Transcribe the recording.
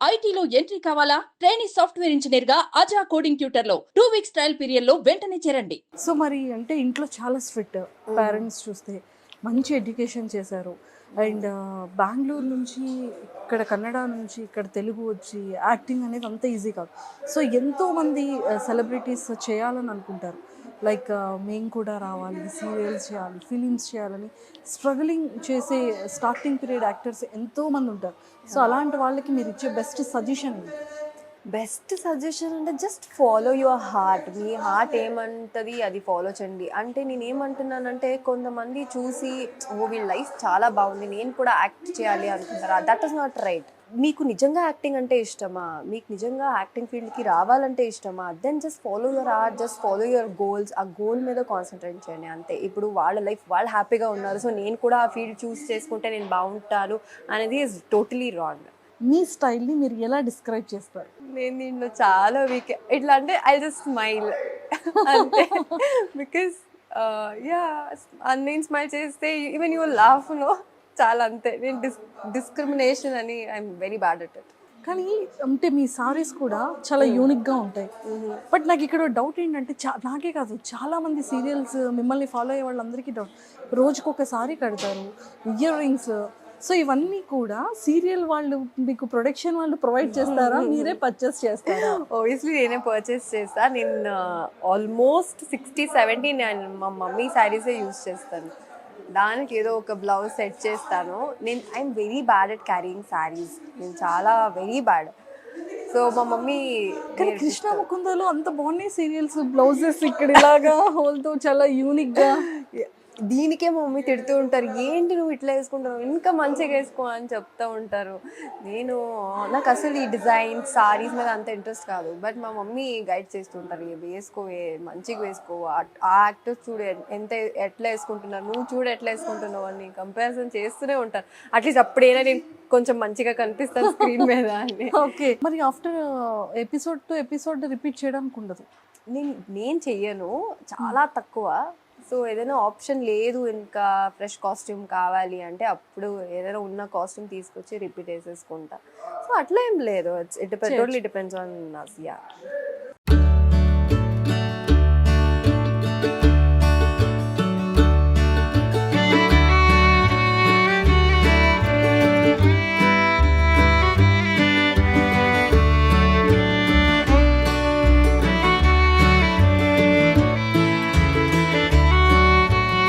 ఐటీలో ఎంట్రీ కావాలా? Trainee software engineer గా అజా కోడింగ్ ట్యూటర్ లో 2 వీక్స్ ట్రయల్ పీరియడ్ లో వెంటనే చేరండి. సో మరి అంటే ఇంట్లో చాలా స్ట్రిక్ట్ పేరెంట్స్ చూస్తే మంచి ఎడ్యుకేషన్ చేశారు అండ్ బెంగళూరు నుంచి ఇక్కడ కన్నడ నుంచి ఇక్కడ తెలుగు వచ్చి యాక్టింగ్ అనేది అంత ఈజీ కాదు. సో ఎంతోమంది సెలబ్రిటీస్ చేయాలని అనుకుంటారు, లైక్ మేము కూడా రావాలి, సీరియల్స్ చేయాలి, ఫిలిమ్స్ చేయాలని స్ట్రగులింగ్ చేసే స్టార్టింగ్ పీరియడ్ యాక్టర్స్ ఎంతోమంది ఉంటారు. సో అలాంటి వాళ్ళకి మీరు ఇచ్చే బెస్ట్ సజెషన్ బెస్ట్ సజెషన్ అంటే just follow your heart. Me heart ఏమంటుంది అది ఫాలో చేయండి. అంటే నేను ఏమంటున్నానంటే కొంతమంది చూసి ఓ వీళ్ళ లైఫ్ చాలా బాగుంది నేను కూడా యాక్ట్ చేయాలి అనుకుంటారా, దట్ ఈస్ నాట్ రైట్. మీకు నిజంగా యాక్టింగ్ అంటే ఇష్టమా, మీకు నిజంగా యాక్టింగ్ ఫీల్డ్కి రావాలంటే ఇష్టమా, then just follow your heart, just follow your goals. ఆ గోల్ మీద కాన్సన్ట్రేట్ చేయండి అంతే. ఇప్పుడు వాళ్ళ లైఫ్ వాళ్ళు హ్యాపీగా ఉన్నారు, సో నేను కూడా ఆ ఫీల్డ్ చూస్ చేసుకుంటే నేను బాగుంటాను అనేది ఈజ్ టోటలీ రాంగ్. మీ స్టైల్ని మీరు ఎలా డిస్క్రైబ్ చేస్తారు? నేను దీంట్లో చాలా వీక్. ఎట్లా అంటే ఐ జస్ట్ స్మైల్ అంతే. బికాస్ యా నేను స్మైల్ చేస్తే ఈవెన్ యూ లాఫ్ నో చాలా అంతే. నేను డిస్క్రిమినేషన్ అని I'm very bad at it. కానీ అంటే మీ సారీస్ కూడా చాలా యూనిక్గా ఉంటాయి. బట్ నాకు ఇక్కడ డౌట్ ఏంటంటే నాకే కాదు చాలామంది సీరియల్స్ మిమ్మల్ని ఫాలో అయ్యే వాళ్ళందరికీ డౌట్, రోజుకొక సారీ కడతారు, ఇయర్ రింగ్స్. సో ఇవన్నీ కూడా సీరియల్ వాళ్ళు మీకు ప్రొడక్షన్ వాళ్ళు ప్రొవైడ్ చేస్తారా, మీరే పర్చేస్ చేస్తారా? ఆబ్వియస్లీ నేనే పర్చేస్ చేస్తా. నేను ఆల్మోస్ట్ 60-70 నేను మా మమ్మీ శారీసే యూజ్ చేస్తాను. దానికి ఏదో ఒక బ్లౌజ్ సెట్ చేస్తాను. I'm very bad at carrying saris. నేను చాలా వెరీ బ్యాడ్. సో మా మమ్మీ కానీ కృష్ణ ముకుందలో అంత బాగున్నాయి సీరియల్స్, బ్లౌజెస్ ఇక్కడ ఇలాగా హోల్తో చాలా యూనిక్గా. దీనికే మా మమ్మీ తిడుతూ ఉంటారు, ఏంటి నువ్వు ఇట్లా వేసుకుంటావు, ఇంకా మంచిగా వేసుకో అని చెప్తూ ఉంటారు. నాకు అసలు ఈ డిజైన్ సారీస్ మీద అంత ఇంట్రెస్ట్ కాదు. బట్ మా మమ్మీ గైడ్ చేస్తుంటారు, వేసుకో మంచిగా వేసుకో, ఆ యాక్టర్స్ చూడు ఎట్లా వేసుకుంటున్నారు, నువ్వు చూడు ఎట్లా వేసుకుంటున్నావు అని కంపారిజన్ చేస్తూనే ఉంటారు. అట్లీస్ట్ అప్పుడైనా నేను కొంచెం మంచిగా కనిపిస్తాను స్క్రీన్ మీద అని. ఓకే, మరి after episode to episode repeat చేయడానికి ఉండదు? నేను చెయ్యను, చాలా తక్కువ. సో ఏదైనా ఆప్షన్ లేదు ఇంకా ఫ్రెష్ కాస్ట్యూమ్ కావాలి అంటే అప్పుడు ఏదైనా ఉన్న కాస్ట్యూమ్ తీసుకొచ్చి రిపీట్ వేసేసుకుంటా. సో అట్లా ఏం లేదు, it totally depends on us. Yeah.